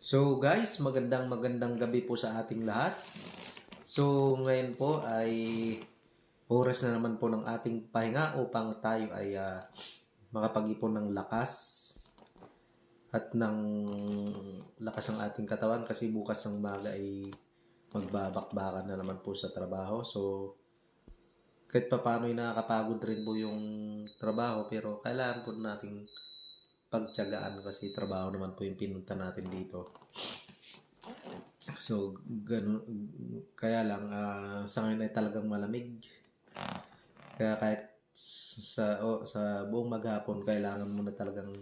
So guys, magandang gabi po sa ating lahat. So ngayon po ay oras na naman po ng ating pahinga upang tayo ay makapag-ipon ng lakas at ng lakas ng ating katawan kasi bukas ng umaga ay magbabakbakan na naman po sa trabaho. So kahit pa paano ay nakakapagod rin po yung trabaho pero kailangan po nating pagtiyagaan kasi trabaho naman po yung pinunta natin dito. So, ganun, kaya lang, sa ngayon ay talagang malamig. Kaya kahit sa buong maghapon, kailangan mo na talagang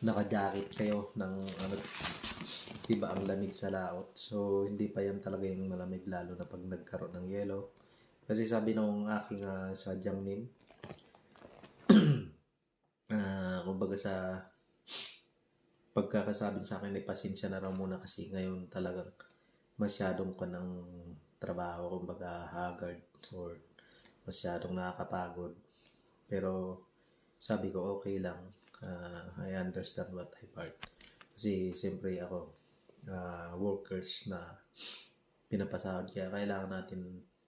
naka-jacket kayo ng diba ang lamig sa laot. So, hindi pa yan talaga yung malamig lalo na pag nagkaroon ng yelo. Kasi sabi nung aking sadyang nin, kumbaga sa pagkakasabi sa akin ay pasensya na raw muna kasi ngayon talagang masyadong ka ng trabaho, kumbaga haggard or masyadong nakakapagod. Pero sabi ko okay lang, I understand what I part. Kasi siyempre ako, workers na pinapasahod kaya kailangan natin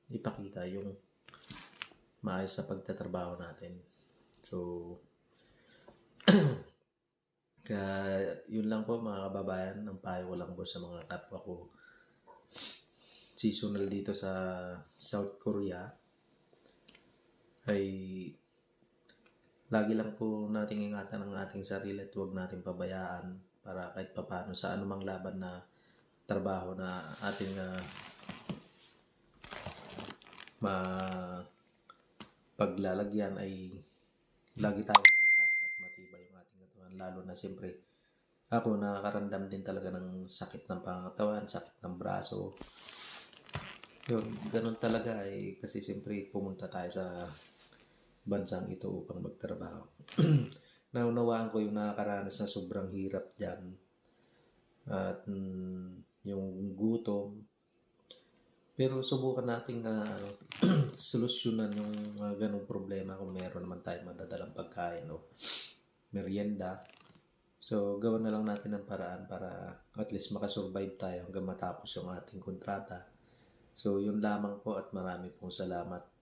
ipakita yung maayos sa pagtatrabaho natin. So, kaya yun lang po mga kababayan, ang payo ko lang po sa mga kapwa ko seasonal dito sa South Korea ay lagi lang po nating ingatan ang ating sarili at huwag nating pabayaan para kahit papano sa anumang laban na trabaho na ating paglalagyan ay lagi tayong malakas at matibay yung ating katawan. Lalo na siyempre ako nakakaramdam din talaga ng sakit ng pangatawan, sakit ng braso. Yun, ganun talaga ay kasi siyempre pumunta tayo sa bansang ito upang magtrabaho. Naunawaan ko yung nakakaranas na sobrang hirap dyan at yung gutom. Pero subukan nating solusyonan yung ganung problema kung meron naman tayong madadalang pagkain o merienda. So, gawan na lang natin ng paraan para at least makasurvive tayo hanggang matapos yung ating kontrata. So, yun lamang po at marami pong salamat.